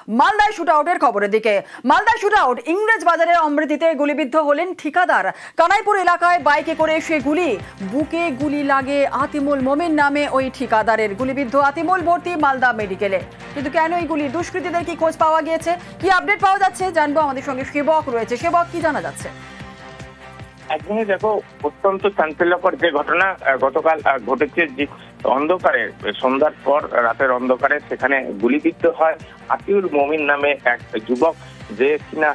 মালদায় শুটআউটের খবরের দিকে। মালদায় শুটআউট, ইংরেজ বাজারের অমৃতিতে গুলিবিদ্ধ হলেন ঠিকাদার। কানাইপুর এলাকায় বাইকে করে এসে গুলি, বুকে গুলি লাগে আতিমুল মোমিন নামে ওই ঠিকাদারের। গুলিবিদ্ধ আতিমুল ভর্তি মালদা মেডিকেলে। কিন্তু কেন এই গুলি? দুষ্কৃতীদের কি খোঁজ পাওয়া গিয়েছে? কি আপডেট পাওয়া যাচ্ছে জানবো। আমাদের সঙ্গে সেবক রয়েছে। সেবক, কি জানা যাচ্ছে? একদিনে দেখো, অত্যন্ত চাঞ্চল্যকর যে ঘটনা গতকাল ঘটেছে, যে অন্ধকারে সন্ধ্যার পর রাতের অন্ধকারে সেখানে গুলিবিদ্ধ হয় আতিউল মোমিন নামে এক যুবক, যে কিনা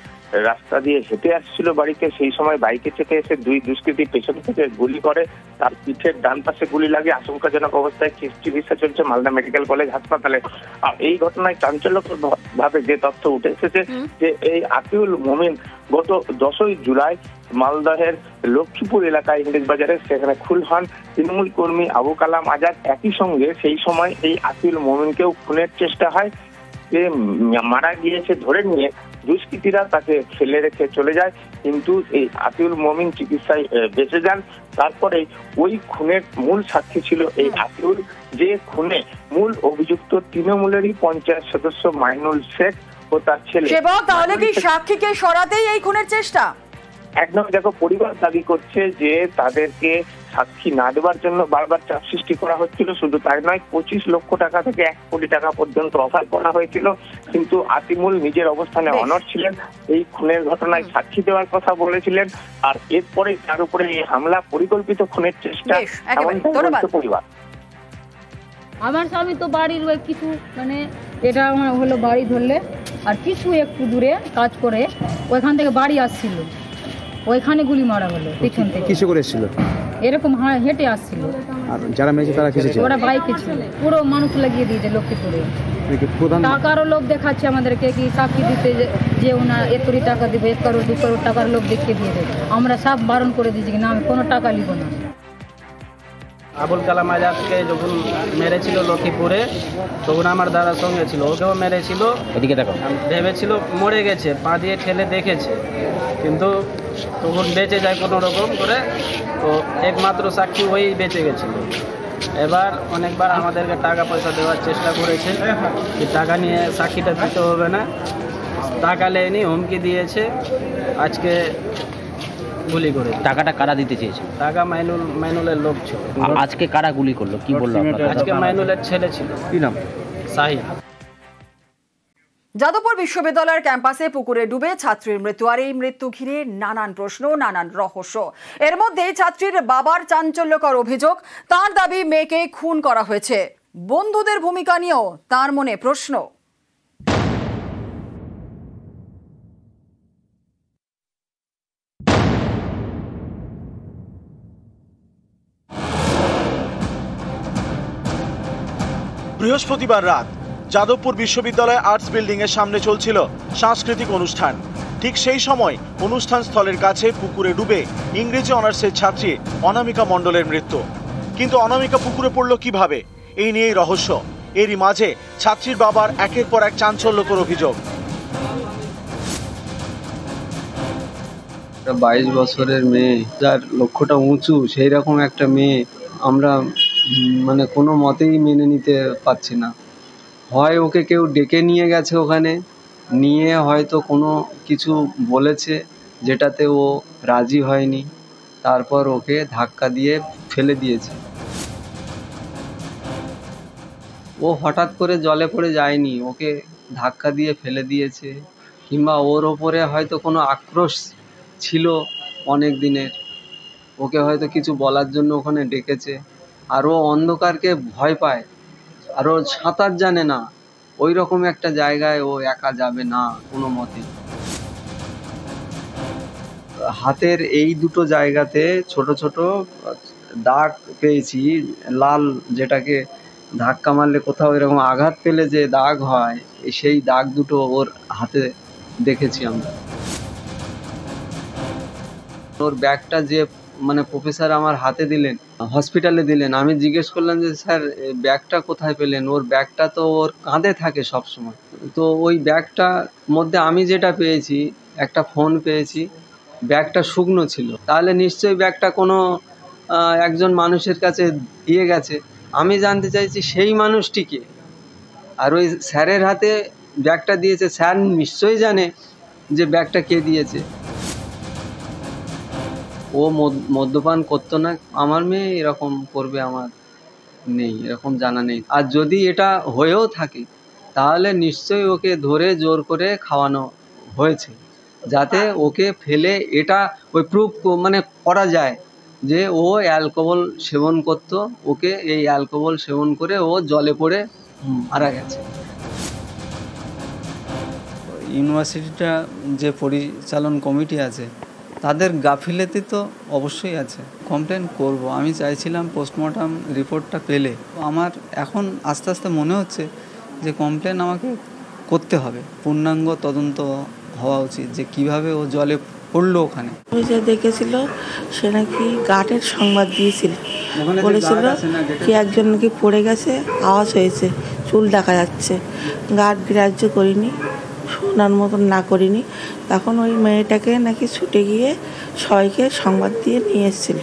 রাস্তা দিয়ে হেঁটে আসছিল বাড়িতে। সেই সময় বাইকে চেপে এসে দুই দুষ্কৃতী পেছন থেকে গুলি করে, তার পিঠের ডান পাশে গুলি লাগে। আশঙ্কাজনক অবস্থায় চিকিৎসা চলছে মালদা মেডিকেল কলেজ হাসপাতালে। আর এই ঘটনায় চাঞ্চল্যকর ভাবে যে তথ্য উঠে এসেছে যে এই আতিউল মোমিন গত 10ই জুলাই মালদহের লক্ষ্মীপুর এলাকায় ইংরেজ বাজারে সেখানে খুন হন তৃণমূল কর্মী আবু কালাম আজাদ। একই সঙ্গে সেই সময় এই আতিউল মোমিনকেও খুনের চেষ্টা হয়। যে মারা গিয়েছে ধরে নিয়ে দুষ্কৃতীরা তাকে ফেলে রেখে চলে যায়, কিন্তু এই আতিউল মোমিন চিকিৎসায় বেঁচে যান। তারপরে ওই খুনের মূল সাক্ষী ছিল এই আতিউল, যে খুনে মূল অভিযুক্ত তৃণমূলেরই পঞ্চায়েত সদস্য মাইনুল শেখ ও তার ছেলে। তাহলে কি সাক্ষীকে সরাতেই এই খুনের চেষ্টা? একদম দেখো, পরিবার দাবি করছে যে তাদেরকে সাক্ষী না দেওয়ার জন্য বারবার চাপ সৃষ্টি করা হচ্ছিল। শুধু তাই নয়, 25 লক্ষ টাকা থেকে 1 কোটি টাকা পর্যন্ত অফার করা হয়েছিল, কিন্তু আতিমুল নিজের অবস্থানে অনড় ছিলেন। এই খুনের ঘটনায় সাক্ষী দেওয়ার কথা বলেছিলেন, আর এরপরে তার উপরে এই হামলা পরিকল্পিত খুনের চেষ্টা পরিবার। আমার স্বামী তো বাড়ির ওই কিছু মানে এটা হলো বাড়ি ধরলে আর কিছু একটু দূরে কাজ করে ওইখান থেকে বাড়ি আসছিল, ওইখানে গুলি মারা হলো পিছন থেকে। কিসে করে এসেছিল? এরকম হেঁটে আসছিল। আর যারা মেরেছে তারা কিসে ছিল? ওরা বাইকে ছিল। পুরো মানুষ লাগিয়ে দিয়েছে লক্ষ্মীপুরে। টাকারও লোভ দেখাচ্ছে আমাদেরকে, কি সাক্ষী দিতে যে ওনা এতই টাকা দিবে, 1 করোড় 2 করোড় টাকার লোভ দেখিয়ে দিয়ে দেবে। আমরা সব বারণ করে দিয়েছি না, আমি কোনো টাকা নিব না। আবুল কালাম আজাদকে যখন মেরেছিল লক্ষ্মীপুরে, তখন আমার দাদার সঙ্গে ছিল, ওকেও মেরেছিল। এদিকে দেখো, ভেবেছিল মরে গেছে, পা দিয়ে ঠেলে দেখেছে, কিন্তু তখন বেঁচে যায় কোনো রকম করে। তো একমাত্র সাক্ষী ওই বেঁচে গেছিল। এবার অনেকবার আমাদেরকে টাকা পয়সা দেওয়ার চেষ্টা করেছে, যে টাকা নিয়ে সাক্ষীটা দিতে হবে না, টাকা নেয়নি, হুমকি দিয়েছে। আজকে গুলি করে। টাকাটা কারা দিতে চেয়েছে? টাকা মাইনুলের লোক ছিল। আজকে কারা গুলি করলো কি বললো? আজকে মাইনুলের ছেলে ছিল। কি নাম? সাহিদ। যাদবপুর বিশ্ববিদ্যালয়ের ক্যাম্পাসে পুকুরে ডুবে ছাত্রীর মৃত্যু। আর এই মৃত্যু ঘিরে নানান প্রশ্ন, নানান রহস্য। এর মধ্যে ছাত্রীর বাবার চাঞ্চল্যকর অভিযোগ, তার দাবি মেয়েকে খুন করা হয়েছে। বন্ধুদের ভূমিকা নিয়েও তার মনে প্রশ্ন। বৃহস্পতিবার রাত যাদবপুর বিশ্ববিদ্যালয় আর্টস বিল্ডিং এর সামনে চলছিল সাংস্কৃতিক অনুষ্ঠান। ঠিক সেই সময় অনুষ্ঠান স্থলের কাছে পুকুরে ডুবে ইংরেজি অনার্সের ছাত্রী অনামিকা মণ্ডলের মৃত্যু। কিন্তু অনামিকা পুকুরে পড়ল কিভাবে, এই নিয়েই রহস্য। এরই মাঝে ছাত্রীর বাবার একের পর এক চাঞ্চল্যকর অভিযোগ। 22 বছরের মেয়ে, যার লক্ষ্যটা উঁচু, সেই রকম একটা মেয়ে আমরা মানে কোনো মতেই মেনে নিতে পারছি না। হয় ওকে কেউ ডেকে নিয়ে গেছে, ওখানে নিয়ে হয়তো কোনো কিছু বলেছে যেটাতে ও রাজি হয়নি, তারপর ওকে ধাক্কা দিয়ে ফেলে দিয়েছে। ও হঠাৎ করে জলে পড়ে যায়নি, ওকে ধাক্কা দিয়ে ফেলে দিয়েছে, কিংবা ওর ওপরে হয়তো কোনো আক্রোশ ছিল অনেক দিনের, ওকে হয়তো কিছু বলার জন্য ওখানে ডেকেছে। আর ও অন্ধকারকে ভয় পায়, আর ও সাঁতার জানে না, ওই রকম একটা জায়গায় ও একা যাবে না কোনো মতে। হাতের এই দুটো জায়গাতে ছোট ছোট দাগ পেয়েছি, লাল, যেটাকে ধাক্কা মারলে কোথাও এরকম আঘাত পেলে যে দাগ হয়, সেই দাগ দুটো ওর হাতে দেখেছি আমরা। ওর ব্যাগটা যে মানে প্রফেসর আমার হাতে দিলেন, হসপিটালে দিলেন, আমি জিজ্ঞেস করলাম যে স্যার ব্যাগটা কোথায় পেলেন? ওর ব্যাগটা তো ওর কাঁধে থাকে সব সময়। তো ওই ব্যাগটার মধ্যে আমি যেটা পেয়েছি, একটা ফোন পেয়েছি, ব্যাগটা শুকনো ছিল। তাহলে নিশ্চয়ই ব্যাগটা কোনো একজন মানুষের কাছে দিয়ে গেছে। আমি জানতে চাইছি সেই মানুষটিকে। আর ওই স্যারের হাতে ব্যাগটা দিয়েছে স্যার নিশ্চয়ই জানে যে ব্যাগটা কে দিয়েছে। ও মদ্যপান করতো না, আমার মেয়ে এরকম করবে আমার নেই, এরকম জানা নেই। আর যদি এটা হয়েও থাকে তাহলে নিশ্চয়ই ওকে ধরে জোর করে খাওয়ানো হয়েছে, যাতে ওকে ফেলে এটা ওই প্রুফ মানে করা যায় যে ও অ্যালকোহল সেবন করতো, ওকে এই অ্যালকোহল সেবন করে ও জলে পড়ে মারা গেছে। ইউনিভার্সিটিটা যে পরিচালন কমিটি আছে তাদের গাফিলতি তো অবশ্যই আছে। কমপ্লেন করব, আমি চাইছিলাম পোস্টমর্টম রিপোর্টটা পেলে। আমার এখন আস্তে আস্তে মনে হচ্ছে যে কমপ্লেন আমাকে করতে হবে, পূর্ণাঙ্গ তদন্ত হওয়া উচিত যে কিভাবে ও জলে পড়লো ওখানে। ওই যে দেখেছিল সে নাকি গার্ডের সংবাদ দিয়েছিল, বলেছিল কি একজন নাকি পড়ে গেছে, আওয়াজ হয়েছে, চুল দেখা যাচ্ছে। গার্ড গ্রাহ্য করিনি, শোনার মতন না করিনি। তখন ওই মেয়েটাকে নাকি ছুটে গিয়ে সবাইকে সংবাদ দিয়ে নিয়ে এসেছিল।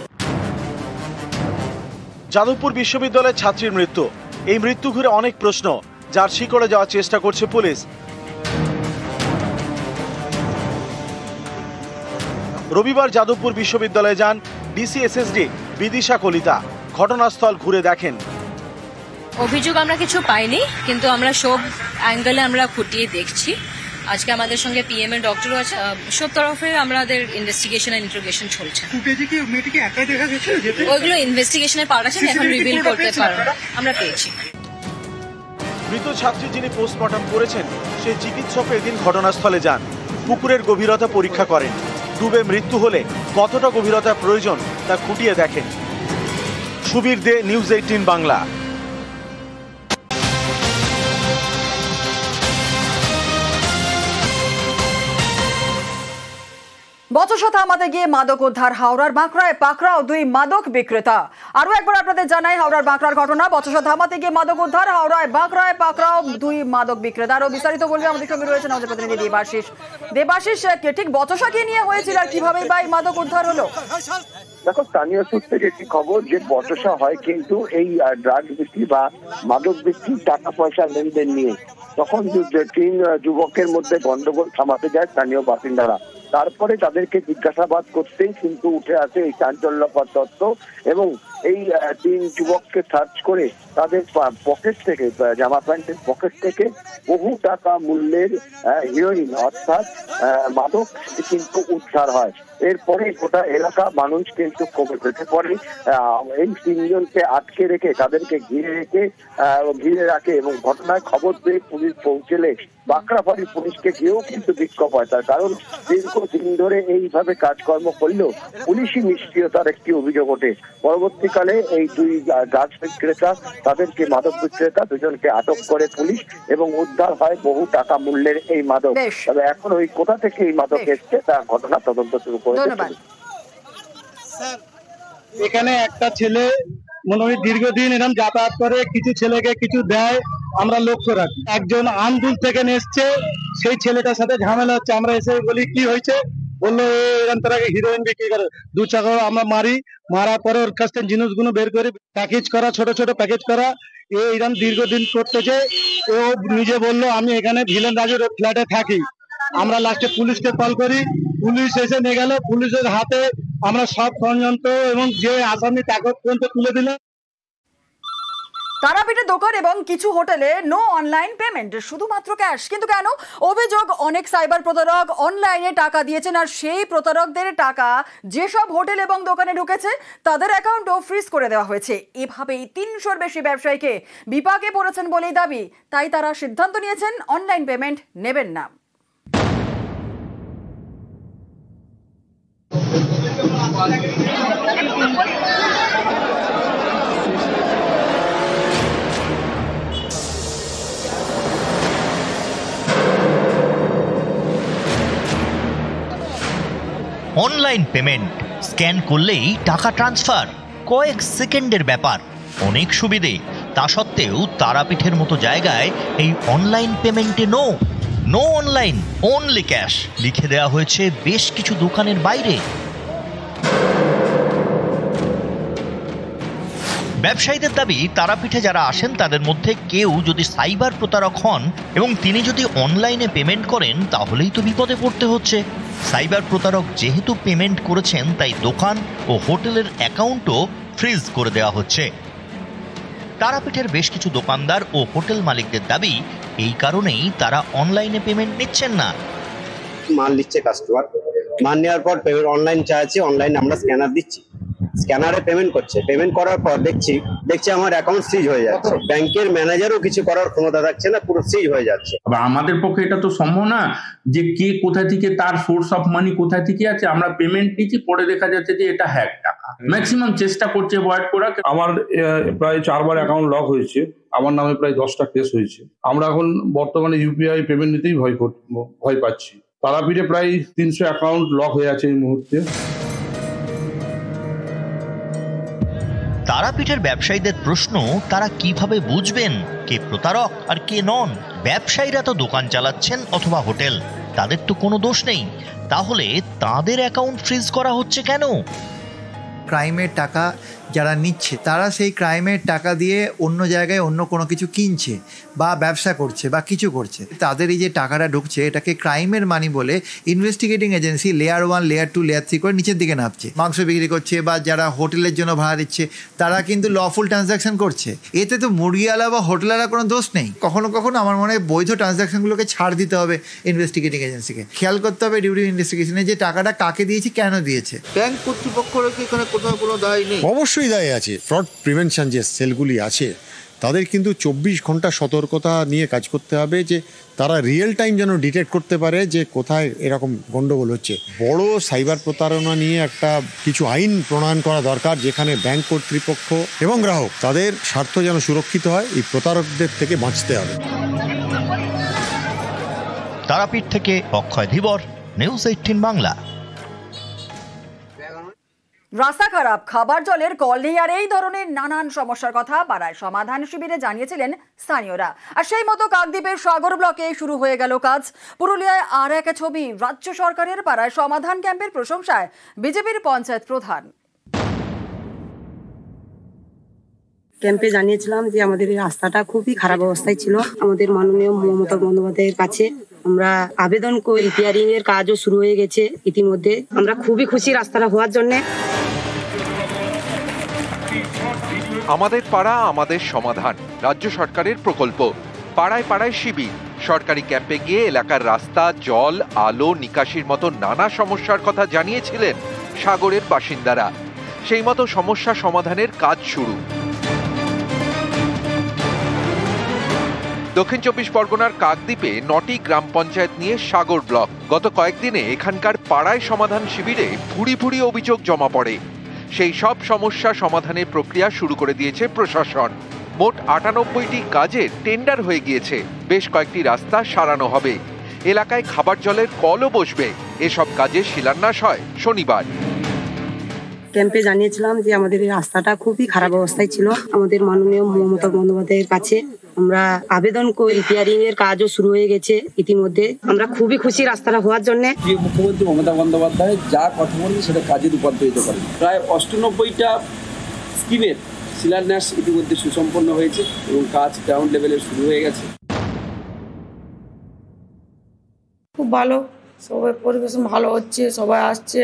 যাদবপুর বিশ্ববিদ্যালয়ের ছাত্রীর মৃত্যু, এই মৃত্যু ঘিরে অনেক প্রশ্ন, যার শিকড়ে যাওয়ার চেষ্টা করছে পুলিশ। রবিবার যাদবপুর বিশ্ববিদ্যালয়ে যান ডিসি এসএসডি বিদিশা কলিতা। ঘটনাস্থল ঘুরে দেখেন। অভিযোগ আমরা কিছু পাইনি, কিন্তু আমরা সব অ্যাঙ্গেলে আমরা খুঁটিয়ে দেখছি। আজকে আমাদের সঙ্গে পিএম এর ডক্টরও আছে, সব তরফে আমাদের ইনভেস্টিগেশন এন্ড ইন্টারোগেশন চলছে। ওইগুলো ইনভেস্টিগেশনের পার্ট আছে, এখন রিভিল করতে পারবো। আমরা পেয়েছি। মৃত ছাত্রী যিনি পোস্টমর্টম করেছেন সেই চিকিৎসক এদিন ঘটনাস্থলে যান, পুকুরের গভীরতা পরীক্ষা করেন। ডুবে মৃত্যু হলে কতটা গভীরতা প্রয়োজন তা খুঁটিয়ে দেখেন। সুবীর দে, নিউজ 18 বাংলা। বচসা থামাতে গিয়ে মাদক উদ্ধার হাওড়ার বাঁকড়ায়, পাকড়াও 2 মাদক বিক্রেতা। আরো একবার আপনাদের জানাই হাওড়ার বাঁকড়ার ঘটনা। বচসা থামাতে গিয়ে মাদক উদ্ধার হাওড়ায় বাঁকড়ায়, পাকড়াও 2 মাদক বিক্রেতা। আরো বিস্তারিত বলবে আমাদের সঙ্গে রয়েছেন আমাদের প্রতিনিধি দেবাশিস। দেবাশিস, ঠিক বচসা কি নিয়ে হয়েছিল আর কিভাবে বা এই মাদক উদ্ধার হলো? দেখো, স্থানীয় সূত্রে যেটি খবর যে বচসা হয় কিন্তু এই ড্রাগ বিক্রি বা মাদক বিক্রি টাকা পয়সা লেনদেন নিয়ে। তখন 3 যুবকের মধ্যে গন্ডগোল থামাতে যায় স্থানীয় বাসিন্দারা। তারপরে তাদেরকে জিজ্ঞাসাবাদ করতেই কিন্তু উঠে আসে এই চাঞ্চল্যকর তথ্য, এবং এই 3 যুবককে সার্চ করে তাদের পকেট থেকে, জামা প্যান্টের পকেট থেকে বহু টাকা মূল্যের হিরোইন অর্থাৎ মাদক কিন্তু উদ্ধার হয়। এরপরে গোটা এলাকা মানুষ কিন্তু ফেটে পড়ে। এই 3 জনকে আটকে রেখে তাদেরকে ঘিরে রাখে এবং ঘটনায় খবর পেয়ে পুলিশ পৌঁছলে বাঁকড়াবাড়ি পুলিশকে গিয়েও কিন্তু বিক্ষোভ হয়। তার কারণ দীর্ঘদিন ধরে এইভাবে কাজকর্ম করলেও পুলিশি নিষ্ক্রিয়তার একটি অভিযোগ ওঠে। পরবর্তীকালে এই 2 গাছ বিক্রেতা, তাদেরকে মাদক বিক্রেতা 2 জনকে আটক করে পুলিশ এবং উদ্ধার হয় বহু টাকা মূল্যের এই মাদক। তবে এখন ওই কোথা থেকে এই মাদক এসছে তা ঘটনা তদন্ত শুরু করেছে। এখানে একটা ছেলে মনে হয় দীর্ঘদিন এরকম যাতায়াত করে, কিছু ছেলেকে কিছু দেয়, আমরা লক্ষ্য রাখি। একজন আমদুল থেকে এসছে, সেই ছেলেটার সাথে ঝামেলা হচ্ছে। আমরা এসে বলি কি হয়েছে, বললো এরকম তারা হিরোইন বিক্রি করে। 2 চাকা আমরা মারার পরে ওর কাছ থেকে জিনিসগুলো বের করে প্যাকেজ করা, ছোট ছোট প্যাকেজ করা। এইরকম দীর্ঘদিন করতেছে। ও নিজে বললো আমি এখানে ভিলেন রাজের ফ্ল্যাটে থাকি। আমরা লাস্টে পুলিশকে কল করি, পুলিশ এসে নিয়ে গেল। পুলিশের হাতে আমরা সব ষড়যন্ত্র এবং যে আসামি তাকে পর্যন্ত তুলে দিল। তারাপীঠে দোকান এবং কিছু হোটেলে নো অনলাইন পেমেন্ট, শুধুমাত্র ক্যাশ। কিন্তু কেন? অভিযোগ অনেক সাইবার প্রতারক অনলাইনে টাকা দিয়েছেন, আর সেই প্রতারকদের টাকা যেসব হোটেল এবং দোকানে ঢুকেছে তাদের অ্যাকাউন্টও ফ্রিজ করে দেওয়া হয়েছে। এভাবেই 300-র বেশি ব্যবসায়ীকে বিপাকে পড়েছেন বলেই দাবি। তাই তারা সিদ্ধান্ত নিয়েছেন অনলাইন পেমেন্ট নেবেন না। অনলাইন পেমেন্ট, স্ক্যান করলেই টাকা ট্রান্সফার, কয়েক সেকেন্ডের ব্যাপার, অনেক সুবিধে। তা সত্ত্বেও তারাপীঠের মতো জায়গায় এই অনলাইন পেমেন্টে নো অনলাইন, অনলি ক্যাশ লিখে দেওয়া হয়েছে বেশ কিছু দোকানের বাইরে। ব্যবসায়ীদের দাবি তারাপীঠে যারা আসেন তাদের মধ্যে কেউ যদি সাইবার প্রতারক হন এবং তিনি যদি অনলাইনে পেমেন্ট করেন তাহলেই তো বিপদে পড়তে হচ্ছে। সাইবার প্রতারক যেহেতু পেমেন্ট করেছেন তাই দোকান ও হোটেলের অ্যাকাউন্টও ফ্রিজ করে দেওয়া হচ্ছে। তারাপীঠের বেশ কিছু দোকানদার ও হোটেল মালিকদের দাবি এই কারণেই তারা অনলাইনে পেমেন্ট নিচ্ছেন না। মাল নিচ্ছে কাস্টমার, মাল নেওয়ার পর অনলাইন চাইছে, অনলাইনে আমরা স্ক্যানার দিচ্ছি, স্ক্যানারে পেমেন্ট করছে, পেমেন্ট করার পর দেখছি আমার অ্যাকাউন্ট সিজ হয়ে যাচ্ছে, ব্যাংকের ম্যানেজারও কিছু করার ক্ষমতা থাকছে না, পুরো সিজ হয়ে যাচ্ছে। আমাদের পক্ষে এটা তো সম্ভব না যে কে কোথা থেকে তার সোর্স অফ মানি কোথা থেকে আছে, আমরা পেমেন্ট দিচ্ছি, পরে দেখা যাচ্ছে যে এটা হ্যাক টাকা। ম্যাক্সিমাম চেষ্টা করছে অ্যাভয়েড করা। আমার প্রায় 4 বার অ্যাকাউন্ট লক হয়েছে, আমার নামে প্রায় 10টা কেস হয়েছে। আমরা এখন বর্তমানে ইউপিআই পেমেন্ট নিতেই ভয় পাচ্ছি। তারাপীঠে প্রায় 300 অ্যাকাউন্ট লক হয়ে আছে এই মুহূর্তে। তারাপীঠের ব্যবসায়ীদের প্রশ্ন, তারা কিভাবে বুঝবেন কে প্রতারক আর কে নন? ব্যবসায়ীরা তো দোকান চালাচ্ছেন অথবা হোটেল, তাদের তো কোনো দোষ নেই, তাহলে তাদের অ্যাকাউন্ট ফ্রিজ করা হচ্ছে কেন? ক্রাইমের টাকা যারা নিচ্ছে তারা সেই ক্রাইমের টাকা দিয়ে অন্য জায়গায় অন্য কোনো কিছু কিনছে বা ব্যবসা করছে বা কিছু করছে, তাদের এই যে টাকাটা ঢুকছে এটাকে ক্রাইমের মানি বলে investigating agency layer 1, layer 2, layer 3 করে নিচের দিকে নামছে। মাংস বিক্রি করছে বা যারা হোটেলের জন্য ভাড়া দিচ্ছে তারা কিন্তু লফুল ট্রানজ্যাকশন করছে। এতে তো মুরগিওয়ালা বা হোটেলারা কোনো দোষ নেই। কখনো কখনো আমার মনে হয় বৈধ ট্রানজ্যাকশনগুলোকে ছাড় দিতে হবে ইনভেস্টিগেটিং এজেন্সিকে। খেয়াল করতে হবে ডিউটি ইনভেস্টিগেশনে যে টাকাটা কাকে দিয়েছে, কেন দিয়েছে। ব্যাংক কর্তৃপক্ষের কি এখানে কোথাও কোনো দায় নেই? অবশ্যই দায় আছে। ফ্রড প্রিভেনশন যে সেলগুলি আছে তাদের কিন্তু 24 ঘন্টা সতর্কতা নিয়ে কাজ করতে হবে, যে তারা রিয়েল টাইম যেন ডিটেক্ট করতে পারে যে কোথায় এরকম গন্ডগোল হচ্ছে। বড় সাইবার প্রতারণা নিয়ে একটা কিছু আইন প্রণয়ন করা দরকার, যেখানে ব্যাংক কর্তৃপক্ষ এবং গ্রাহক তাদের স্বার্থ যেন সুরক্ষিত হয়, এই প্রতারকদের থেকে বাঁচতে হবে। তারাপীঠ থেকে অক্ষয় ধীবর, নিউজ 18 বাংলা। রাস্তা খারাপ, খাবার জলের কল নেই আর এই ধরনের নানান সমস্যার কথা পাড়ায় সমাধান শিবিরে জানিয়েছিলেন স্থানীয়রা। আর সেই মতো কাকদ্বীপের সাগর ব্লকে শুরু হয়ে গেল কাজ। পুরুলিয়ায় আর এক ছবি, রাজ্য সরকারের পাড়ায় সমাধান ক্যাম্পের প্রশংসায় বিজেপির পঞ্চায়েত প্রধান। ক্যাম্পে জানিয়েছিলাম যে আমাদের এই রাস্তাটা খুবই খারাপ অবস্থায় ছিল। আমাদের মাননীয় মমতা বন্দ্যোপাধ্যায়ের কাছে আমরা আবেদন করে রিপেয়ারিং এর কাজও শুরু হয়ে গেছে ইতিমধ্যে। আমরা খুবই খুশি রাস্তাটা হওয়ার জন্য। আমাদের পাড়া আমাদের সমাধান রাজ্য সরকারের প্রকল্প। পাড়ায় পাড়ায় শিবির, সরকারি ক্যাম্পে গিয়ে এলাকার রাস্তা, জল, আলো, নিকাশির মতো নানা সমস্যার কথা জানিয়েছিলেন সাগরের বাসিন্দারা। সেই মতো সমস্যা সমাধানের কাজ শুরু। দক্ষিণ 24 পরগনার কাকদ্বীপে 9টি গ্রাম পঞ্চায়েত নিয়ে সাগর ব্লক। গত কয়েকদিনে এখানকার পাড়ায় সমাধান শিবিরে ভুরি ভুরি অভিযোগ জমা পড়ে। সেই সব সমস্যা সমাধানের প্রক্রিয়া শুরু করে দিয়েছে প্রশাসন। মোট 98টি কাজের টেন্ডার হয়ে গিয়েছে। বেশ কয়েকটি রাস্তা সারানো হবে, এলাকায় খাবার জলের কলও বসবে। এসব কাজের শিলান্যাস হয় শনিবার। ক্যাম্পে জানিয়েছিলাম যে আমাদের এই রাস্তাটা খুবই খারাপ অবস্থায় ছিল। আমাদের মাননীয় মমতা বন্দ্যোপাধ্যায়ের কাছে আমরা আবেদন করে রিপেয়ারিং এর কাজও শুরু হয়ে গেছে ইতিমধ্যে। আমরা খুবই খুশি রাস্তাটা হওয়ার জন্য। মুখ্যমন্ত্রী মমতা বন্দ্যোপাধ্যায় যা কথা বলেন সেটা কাজে রূপান্তরিত করেন। প্রায় 98টা স্কিমের শিলান্যাস ইতিমধ্যে সুসম্পন্ন হয়েছে এবং কাজ গ্রাউন্ড লেভেলে শুরু হয়ে গেছে। খুব ভালো, সবাই পরিবেশ ভালো হচ্ছে, সবাই আসছে,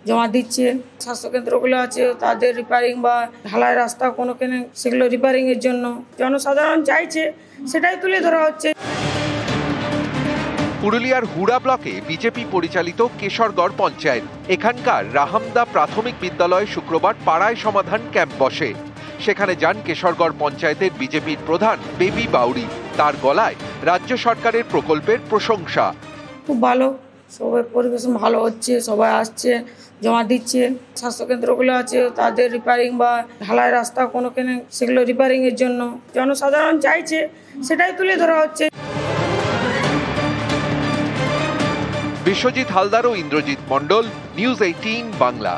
জমা দিচ্ছে। স্বাস্থ্যকেন্দ্রগুলো আছে তাদের রিপেয়ারিং বা ঢালাই রাস্তা কোনো কেনে সেগুলো রিপেয়ারিং এর জন্য জনসাধারণ চাইছে, সেটাই তুলে ধরা হচ্ছে। পুরুলিয়ার হুড়া ব্লকে বিজেপি পরিচালিত কেশরগড় পঞ্চায়েত। এখানকার রাহামদা প্রাথমিক বিদ্যালয়ে শুক্রবার পাড়ায় সমাধান ক্যাম্প বসে। সেখানে যান কেশরগড় পঞ্চায়েতের বিজেপির প্রধান বেবি বাউরি। তার গলায় রাজ্য সরকারের প্রকল্পের প্রশংসা। খুব ভালো, সবাই পরিবেশ ভালো হচ্ছে, সবাই আসছে, জমা দিচ্ছে। স্বাস্থ্যকেন্দ্রগুলো আছে তাদের রিপেয়ারিং বা ঢালাই রাস্তা কোনো কেনে সেগুলো রিপেয়ারিং এর জন্য জনসাধারণ চাইছে, সেটাই তুলে ধরা হচ্ছে। বিশ্বজিৎ হালদার ও ইন্দ্রজিৎ মণ্ডল, নিউজ 18 বাংলা।